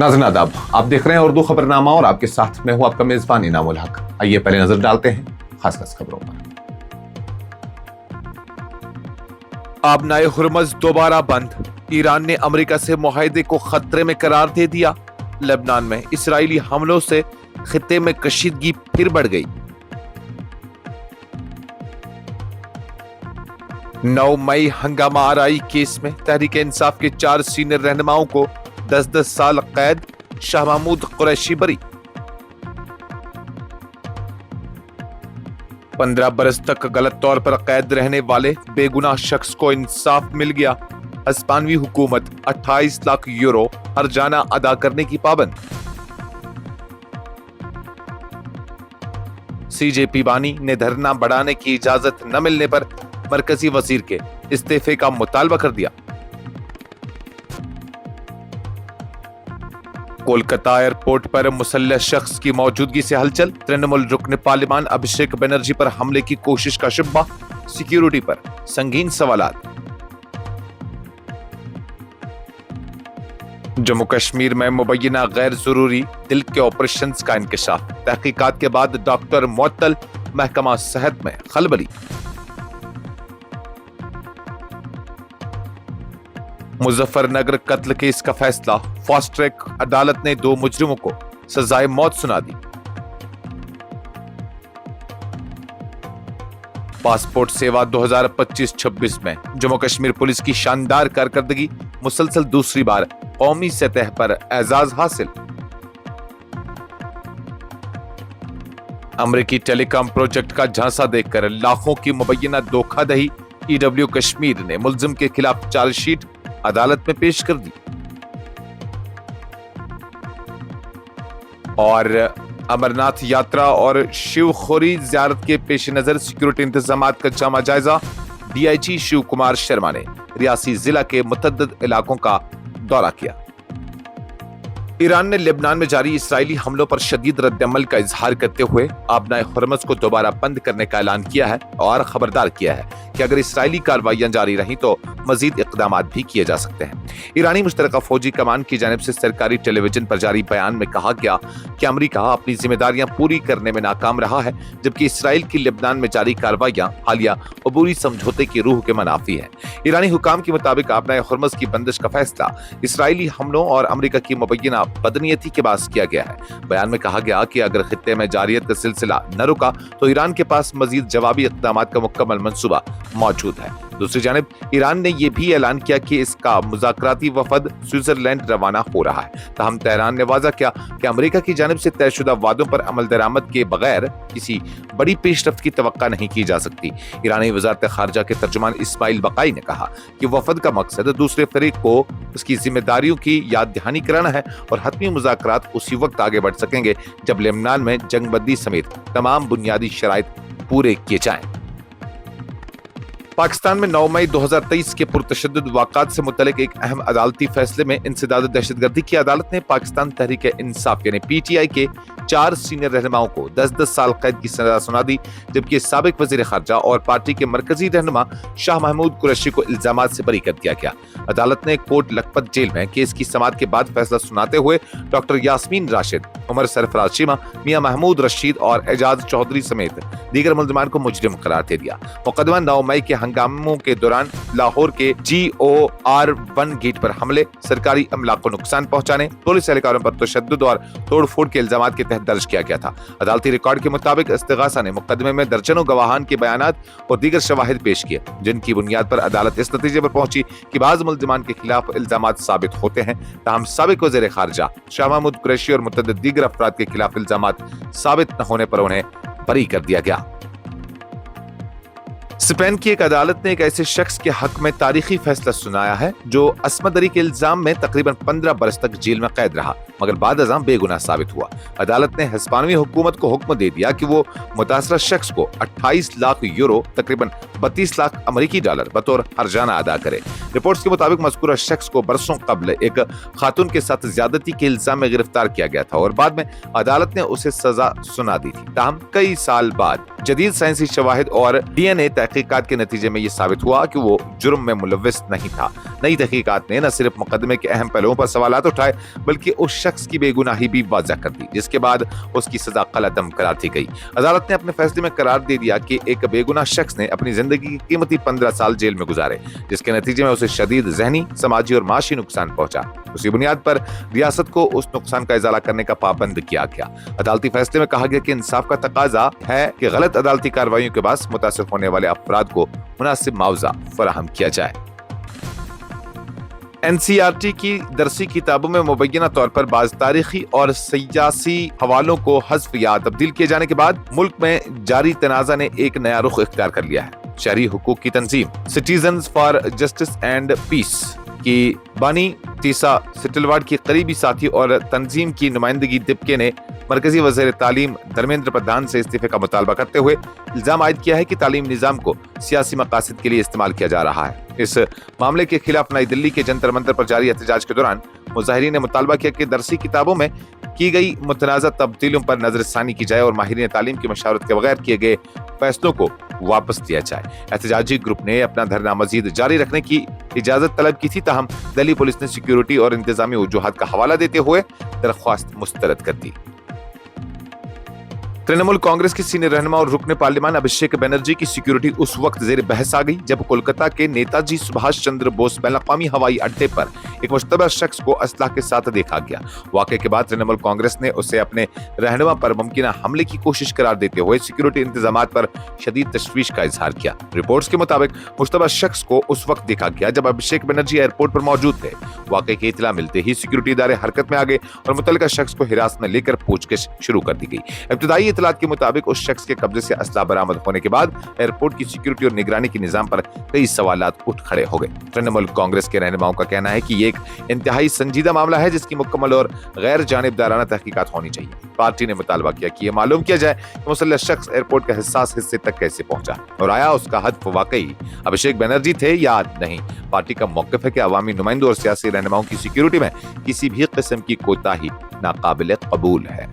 नाज़रीन आदाब, आप देख रहे हैं उर्दू खबरनामा और आपके साथ मैं हूं आपका मेजबान इनामुल हक। आइए पहले नजर डालते हैं खास खबरों पर। आबनाए हुर्मज दोबारा बंद। ईरान ने अमेरिका से मुआहदे को खतरे में करार दे दिया। लेबनान में इसराइली हमलों से खित्ते में कशीदगी फिर बढ़ गई। 9 मई हंगामा आराई केस में तहरीक इंसाफ के 4 सीनियर रहनुमाओं को 10-10 साल कैद। शाह महमूद कुरैशी बरी। 15 बरस तक गलत तौर पर कैद रहने वाले बेगुनाह शख्स को इंसाफ मिल गया। हस्पानवी हुकूमत 28 लाख यूरो हर्जाना अदा करने की पाबंद। सीजेपी बानी ने धरना बढ़ाने की इजाजत न मिलने पर मरकजी वजीर के इस्तीफे का मुतालबा कर दिया। कोलकाता एयरपोर्ट पर मुसल्लह शख्स की मौजूदगी से हलचल। तृणमूल रुकन पार्लिमान अभिषेक बनर्जी पर हमले की कोशिश का शुबा। सिक्योरिटी पर संगीन सवालात। जम्मू कश्मीर में मुबैना गैर जरूरी दिल के ऑपरेशन का इंकशाफ। तहकीकात के बाद डॉक्टर मुअत्तल। महकमा सेहत में खलबली। मुजफ्फरनगर कत्ल केस का फैसला। फास्ट ट्रैक अदालत ने 2 मुजरिमों को सजाए मौत सुना दी। पासपोर्ट सेवा 2025-26 में जम्मू कश्मीर पुलिस की शानदार कारकर्दगी। मुसलसल दूसरी बार कौमी सतह पर एजाज हासिल। अमेरिकी टेलीकॉम प्रोजेक्ट का झांसा देकर लाखों की मुबैना धोखाधड़ी। ईडब्ल्यू कश्मीर ने मुलजिम के खिलाफ चार्जशीट अदालत में पेश कर दी। और अमरनाथ यात्रा और शिवखोरी जियारत के पेश नजर सिक्योरिटी इंतजामात का जामा जायजा। डीआईजी शिव कुमार शर्मा ने रियासी जिला के मुतअद्दिद इलाकों का दौरा किया। ईरान ने लेबनान में जारी इसराइली हमलों पर शदीद रद्दअमल का इजहार करते हुए आबनाए हुर्मज को दोबारा बंद करने का ऐलान किया है और खबरदार किया है कि अगर इसराइली कार्रवाइयां जारी रहीं तो मजीद इक़दाम भी किए जा सकते हैं। ईरानी मुश्तरका फौजी कमान की जानिब से सरकारी टेलीविजन पर जारी बयान में कहा गया कि अमेरिका अपनी जिम्मेदारियां पूरी करने में नाकाम रहा है, जबकि इसराइल की लेबनान में जारी कार्रवाइयां हालिया अबूरी समझौते की रूह के मुनाफी है। ईरानी हुकाम के मुताबिक आबनाए हुर्मज की बंदिश का फैसला इसराइली हमलों और अमेरिका की मुबैना बदनीयती के बाद किया गया है। बयान में कहा गया कि अगर खित्ते में जारियत का सिलसिला न रुका तो ईरान के पास मजीद जवाबी इक़दाम का मुकम्मल मंसूबा मौजूद है। दूसरी जानिब ईरान ने यह भी ऐलान किया कि इसका मुज़ाकराती वफद स्विट्जरलैंड रवाना हो रहा है। ताहम तेहरान ने वाज़ा किया कि अमेरिका की जानिब से तयशुदा वादों पर अमल दरामद के बगैर किसी बड़ी पेशरफ्त की तवक्का नहीं की जा सकती। ईरानी वज़ारत ख़ारजा के तर्जुमान इस्माइल बकाई ने कहा कि वफद का मकसद दूसरे फरीक को उसकी जिम्मेदारियों की याद दहानी कराना है और हतमी मुज़ाकरात उसी वक्त आगे बढ़ सकेंगे जब लेबनान में जंगबंदी समेत तमाम बुनियादी शराइत पूरे किए जाएं। पाकिस्तान में 9 मई 2023 के पुरतशद्दुद वाक़ात से मुतल्लिक एक अहम अदालती फैसले में इंसदाद दहशतगर्दी की अदालत ने पाकिस्तान तहरीक इंसाफ यानी पीटीआई के 4 सीनियर रहनुमाओं को 10-10 साल कैद की सजा सुना दी, जबकि साबिक वज़ीर ख़ारजा और पार्टी के मरकजी रहनुमा शाह महमूद कुरैशी को इल्जामात से बरी कर दिया गया। अदालत ने कोट लखपत जेल में केस की समाअत के बाद फैसला सुनाते हुए डॉक्टर यास्मीन राशिद, उमर सरफराज चीमा, मियां महमूद रशीद और एजाज चौधरी समेत दीगर मुल्ज़िमान को मुजरिम करार दे दिया। मुकदमा 9 मई के हंगामों के दौरान लाहौर के GOR1 गेट पर हमले, सरकारी अमला को नुकसान पहुंचाने, पुलिस एहलकारों पर तशद्दुद और तोड़फोड़ के इल्जामात के तहत दर्ज किया गया था। अदालती रिकॉर्ड के मुताबिक इस्तिगासा ने मुकदमे में दर्जनों गवाहान के बयानात और दीगर शवाहिद पेश किए, जिनकी बुनियाद पर अदालत इस नतीजे पर पहुंची कि बाज़ मुल्ज़िमान के खिलाफ इल्जामात साबित होते हैं। ताहम साबिक वज़ीर ख़ारजा शाह महमूद कुरैशी और मुतअद्दिद दीगर अफराद के खिलाफ इल्जामात साबित न होने पर उन्हें बरी कर दिया गया। स्पेन की एक अदालत ने एक ऐसे शख्स के हक में तारीखी फैसला सुनाया है जो असमत दरी के इल्जाम में तकरीबन 15 बरस तक जेल में कैद रहा, मगर बाद अज़ां बेगुनाह साबित हुआ। अदालत ने हिस्पानवी हुकूमत को हुक्म दे दिया कि वो मुतासरा शख्स को 28 लाख यूरो तकरीबन 32 लाख अमेरिकी डॉलर बतौर हर्जाना अदा करे। रिपोर्ट्स के मुताबिक मज़कूरा शख्स को बरसों कबल एक खातून के साथ ज्यादती के इल्जाम में गिरफ्तार किया गया था और बाद में अदालत ने उसे सजा सुना दी थी। ताहम कई साल बाद जदीद साइंसी शवाहिद और DNA तहकीकात के नतीजे में ये साबित हुआ कि वो जुर्म में मुलव्विस नहीं था। नई तहकीकात ने न सिर्फ मुकदमे के अहम पहलुओं पर सवालात उठाए बल्कि उस शख्स की बेगुनाही भी वाज़ह कर दी, जिसके बाद उसकी सजा कलअदम करार दी गई। अदालत ने अपने फैसले में करार दे दिया कि एक बेगुनाह शख्स ने अपनी जिंदगी की कीमती 15 साल जेल में गुजारे, जिसके नतीजे में उसे शदीद ज़हनी, समाजी और माशी नुकसान पहुंचा। उसी बुनियाद पर रियासत को उस नुकसान का इजाला करने का पाबंद किया गया। अदालती फैसले में कहा गया कि इंसाफ का तकाजा है कि गलत अदालती कार्रवाइयों के बाद मुतासिर होने वाले अफराद को मुनासिब मुआवजा फराहम किया जाए। NCERT की दरसी किताबों में मुबैना तौर पर बाज़ तारीखी और सियासी हवालों को हज़्फ या तब्दील किए जाने के बाद मुल्क में जारी तनाज़ा ने एक नया रुख इख्तियार कर लिया है। शहरी हुकूक की तंजीम citizens for justice and peace की बानी तीसा सिटलवाड की करीबी साथी और तंजीम की नुमाइंदगी दिपके ने मरकजी वज़ीर तालीम धर्मेंद्र प्रधान से इस्तीफे का मुतालबा करते हुए इल्जाम आयद किया है कि तालीम निज़ाम को सियासी मकासद के लिए इस्तेमाल किया जा रहा है। इस मामले के खिलाफ नई दिल्ली के जंतर मंतर पर जारी एहतजाज के दौरान मुजाहिरीन ने मुतालबा किया कि दरसी किताबों में की गई मुतनाज़ा तब्दीलियों पर नजरसानी की जाए और माहिरीन तालीम की मशावरत के बगैर किए गए फैसलों को वापस लिया जाए। एहतजाजी ग्रुप ने अपना धरना मजीद जारी रखने की इजाजत तलब की थी, ताहम दिल्ली पुलिस ने सिक्योरिटी और इंतजामी वजूहात का हवाला देते हुए दरख्वास्त मुस्तरद कर दी। तृणमूल कांग्रेस के सीनियर रहनुमा और रुकने पार्लियामान अभिषेक बनर्जी की सिक्योरिटी उस वक्त जेर बहस आ गई जब कोलकाता के नेताजी सुभाष चंद्र बोस बैनुल-अक़वामी हवाई अड्डे पर एक मुश्तबह शख्स को असलाह के साथ देखा गया। वाक़े के बाद तृणमूल कांग्रेस ने उसे अपने रहनुमा पर मुमकिना हमले की कोशिश करार देते हुए सिक्योरिटी इंतजामात पर शदीद तशवीश का इजहार किया। रिपोर्ट्स के मुताबिक मुश्तबह शख्स को उस वक्त देखा गया जब अभिषेक बनर्जी एयरपोर्ट पर मौजूद थे। वाक़े की इत्तला मिलते ही सिक्योरिटी इदारे हरकत में आ गए और मुतल्लिका शख्स को हिरासत में लेकर पूछगिछ शुरू कर दी गई। इब्तदाई इत्तलात के मुताबिक उस शख्स के कब्जे से असला बरामद होने के बाद एयरपोर्ट की सिक्योरिटी और निगरानी के निजाम पर कई सवालात उठ खड़े हो गए। तृणमूल कांग्रेस के रहनुमाओं का कहना है कि ये एक इंतहाई संजीदा मामला है जिसकी मुकम्मल और गैर जानिबदाराना तहकीकात होनी चाहिए। पार्टी ने मुतालबा किया कि यह मालूम किया जाए कि मुसल्लह शख्स एयरपोर्ट के हिस्सास हिस्से तक कैसे पहुंचा और आया उसका हदफ वाकई अभिषेक बनर्जी थे या नहीं। पार्टी का मौक़िफ़ है कि अवामी नुमाइंदों और सियासी रहनुमाओं की सिक्योरिटी में किसी भी किस्म की कोताही नाकाबिल कबूल है।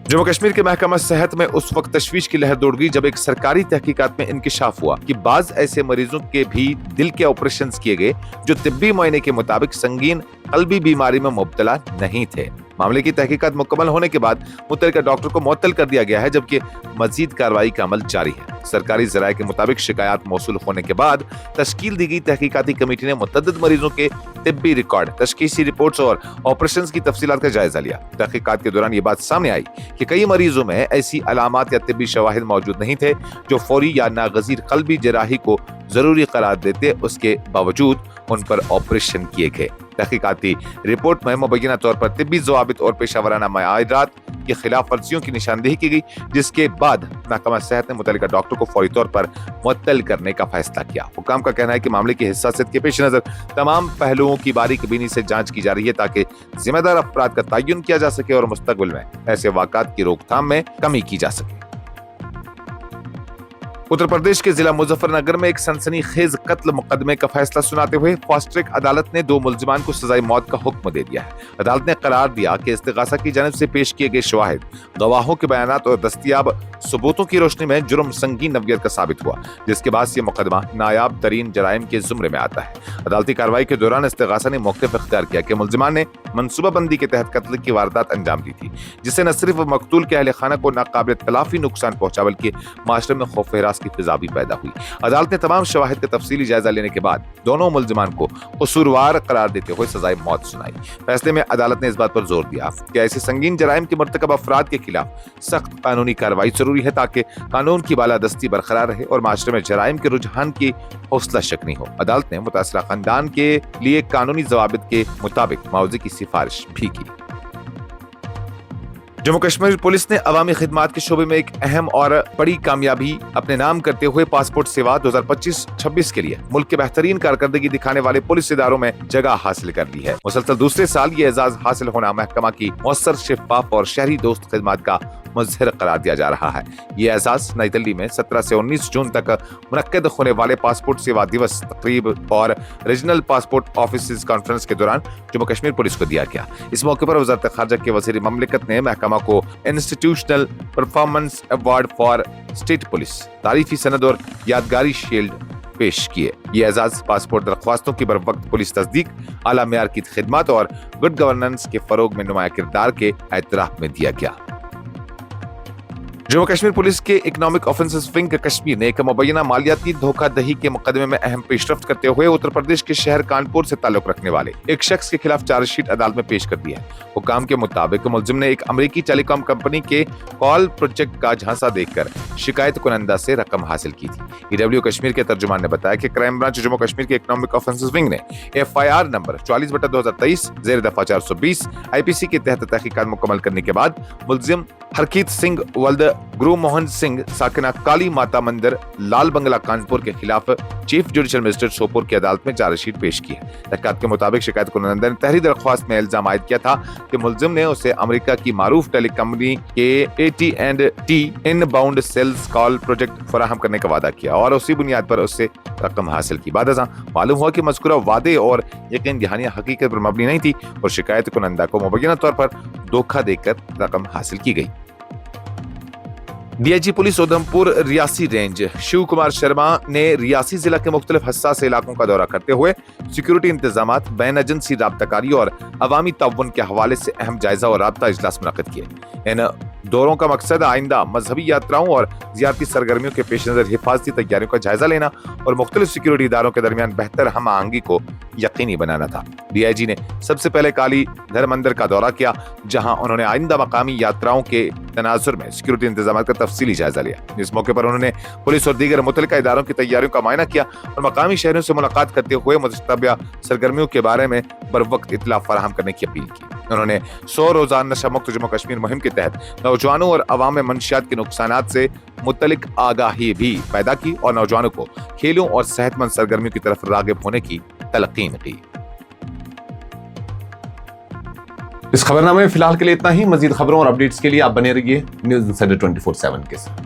जम्मू कश्मीर के महकमा सेहत में उस वक्त तशवीश की लहर दौड़ गई जब एक सरकारी तहकीकात में इंकिशाफ हुआ कि बाज ऐसे मरीजों के भी दिल के ऑपरेशन किए गए जो तिब्बी मुआयने के मुताबिक संगीन कल्बी बीमारी में मुब्तला नहीं थे। मामले की तहकीकात मुकम्मल होने के बाद मुतल्लिका डॉक्टर को मुअत्तल कर दिया गया है जबकि मजीद कार्रवाई का अमल जारी है। सरकारी ज़राए के मुताबिक शिकायत मौसूल होने के बाद तश्कील दी गई तहकीकाती कमेटी ने मुतअद्दिद मरीजों के तिब्बी रिकॉर्ड, तशखीसी रिपोर्ट्स और ऑपरेशंस की तफसीलात का जायजा लिया। तहकीकात के दौरान ये बात सामने आई कि कई मरीजों में ऐसी अलामात या तिब्बी शवाहिद मौजूद नहीं थे जो फौरी या नागज़ीर कल्बी जराही को जरूरी करार देते, उसके बावजूद उन पर ऑपरेशन किए गए। तहकीकाती रिपोर्ट में मुबैना तौर पर तिब्बी ज़वाबित और पेशावराना मयारात की खिलाफ वर्जियों की निशानदेही की गई, जिसके बाद महकमा सेहत ने मुतल्लिका डॉक्टर को फौरी तौर पर मुअत्तल करने का फैसला किया। हुकाम का कहना है कि मामले की हिस्सासियत के पेश नजर तमाम पहलुओं की बारीकबीनी से जांच की जा रही है ताकि जिम्मेदार अफराद का तयन किया जा सके और मुस्तकबिल में ऐसे वाक़ात की रोकथाम में कमी की जा सके। उत्तर प्रदेश के जिला मुजफ्फरनगर में एक सनसनीखेज कत्ल मुकदमे का फैसला सुनाते हुए फास्ट ट्रैक अदालत ने 2 मुल्जिमान को सजाए मौत का हुक्म दे दिया है। अदालत ने करार दिया कि इस्तिगासा की जानिब से पेश किए गए शवाहिद, गवाहों के बयानात और दस्तयाब सबूतों की रोशनी में जुर्म संगीन नौयत का साबित हुआ, जिसके बाद ये मुकदमा नायाब तरीन जराइम के जुमरे में आता है। अदालती कार्रवाई के दौरान इस्तिगासा ने मौक़िफ़ इख्तियार किया कि मुल्जिमान ने मनसूबाबंदी के तहत कत्ल की वारदात अंजाम दी थी, जिससे न सिर्फ मकतूल के अहले खाना को नाकाबिल तलाफी नुकसान पहुंचा बल्कि माशरे में खौफ हिरास की फिजा भी पैदा हुई। अदालत ने तमाम शवाहिद का तफसीली जायजा लेने के बाद दोनों मुल्जिमान को कसूरवार करार देते हुए सजाए मौत सुनाई। फैसले में अदालत ने इस बात पर जोर दिया कि ऐसे संगीन जराइम के मुर्तकब अफराद के खिलाफ सख्त कानूनी कार्रवाई जरूरी है ताकि कानून की बालादस्ती बरकरार रहे और माशरे में जराइम के रुझान की हौसला शकनी हो। अदालत ने मुतासरा खानदान के लिए कानूनी ज़वाबित के मुताबिक मुआवजे की सिफारिश भी की। जम्मू कश्मीर पुलिस ने अवामी खिदमात के शोबे में एक अहम और बड़ी कामयाबी अपने नाम करते हुए पासपोर्ट सेवा 2025-26 के लिए मुल्क के बेहतरीन कारकर्दगी दिखाने वाले पुलिस इदारों में जगह हासिल कर ली है। मुसलसल दूसरे साल ये एजाज हासिल होना महकमा की मौसर, शफाफ और शहरी दोस्त खिदमात का مظہر قرار دیا جا رہا ہے۔ یہ اعزاز نئی دلی میں 17 سے 19 جون تک منعقد ہونے والے پاسپورٹ سیوا دیوس تقریب اور ریجنل پاسپورٹ آفیسز کانفرنس کے دوران جموں کشمیر پولیس کو دیا گیا۔ اس موقع پر وزارت خارجہ کے وزیر مملکت نے محکمہ کو institutional performance award for state police, تعریفی سند اور یادگاری شیلڈ پیش کیے۔ یہ اعزاز پاسپورٹ درخواستوں کی بروقت پولیس تصدیق، اعلیٰ معیار کی خدمات اور گڈ گورننس کے فروغ میں نمایاں کردار کے اعتراف میں دیا گیا۔ جموں کشمیر پولیس کے اکنامک آفنسز ونگ کشمیر نے ایک مبینہ مالیاتی دھوکہ دہی کے مقدمے میں اہم پیش رفت کرتے ہوئے اتر پردیش کے شہر کانپور سے تعلق رکھنے والے ایک شخص کے خلاف چارج شیٹ عدالت میں پیش کر دی ہے۔ حکام کے مطابق ملزم نے ایک امریکی ٹیلی کام کمپنی کے کال پروجیکٹ کا جھانسا دیکھ کر شکایت کنندہ سے رقم حاصل کی تھی۔ EW کشمیر کے ترجمان نے بتایا کہ کرائم برانچ جموں کشمیر کے اکنامک آفنسز ونگ نے FIR نمبر 44/2023 زیر دفعہ 420 IPC کے تحت تحقیقات مکمل کرنے کے بعد ملزم ہرکیت سنگھ ولد گرو موہن سنگھ ساکنہ کالی ماتا مندر لال بنگلہ کانپور کے خلاف چیف جوڈیشل مجسٹریٹ سوپور کی عدالت میں چارج شیٹ پیش کی ہے۔ تحقیقات کے مطابق شکایت کنندہ نے تحریری درخواست میں الزام عائد کیا تھا کہ ملزم نے اسے امریکہ کی معروف ٹیلی کمپنی کے AT&T ان باؤنڈ سیلز کال پروجیکٹ فراہم کرنے کا وعدہ کیا اور اسی بنیاد پر اس سے رقم حاصل کی۔ بعد ازاں معلوم ہوا کہ مذکورہ وعدے اور یقین دہانیاں حقیقت پر مبنی نہیں تھی اور شکایت کنندہ کو مبینہ طور پر دھوکہ دے کر رقم حاصل کی گئی۔ DIG پولیس ادھمپور ریاسی رینج شیو کمار شرما نے ریاسی ضلع کے مختلف حساس علاقوں کا دورہ کرتے ہوئے سیکیورٹی انتظامات، بین ایجنسی رابطہ کاری اور عوامی تعاون کے حوالے سے اہم جائزہ اور رابطہ اجلاس منعقد کیے۔ ان دوروں کا مقصد آئندہ مذہبی یاتراؤں اور زیارتی سرگرمیوں کے پیش نظر حفاظتی تیاریوں کا جائزہ لینا اور مختلف سیکیورٹی اداروں کے درمیان بہتر ہم آہنگی کو یقینی بنانا تھا۔ DIG نے سب سے پہلے کالی دھر مندر کا دورہ کیا، جہاں انہوں نے آئندہ مقامی یاتراؤں کے تناظر میں سیکیورٹی انتظامات کا تفصیلی جائزہ لیا۔ اس موقع پر انہوں نے پولیس اور دیگر متعلقہ اداروں کی تیاریوں کا معائنہ کیا اور مقامی شہریوں سے ملاقات کرتے ہوئے مشتبہ سرگرمیوں کے بارے میں بروقت اطلاع فراہم کرنے کی اپیل کی۔ انہوں نے 100 روزہ نشہ مکت جموں کشمیر مہم کے تحت نوجوانوں اور عوام میں منشیات کے نقصانات سے متعلق آگاہی بھی پیدا کی اور نوجوانوں کو کھیلوں اور صحت مند سرگرمیوں کی طرف راغب ہونے کی تلقین کی۔ اس خبرنامے میں فی الحال کے لیے اتنا ہی۔ مزید خبروں اور اپڈیٹس کے لیے آپ بنے رہیے نیوز انسائڈر 24/7 کے ساتھ۔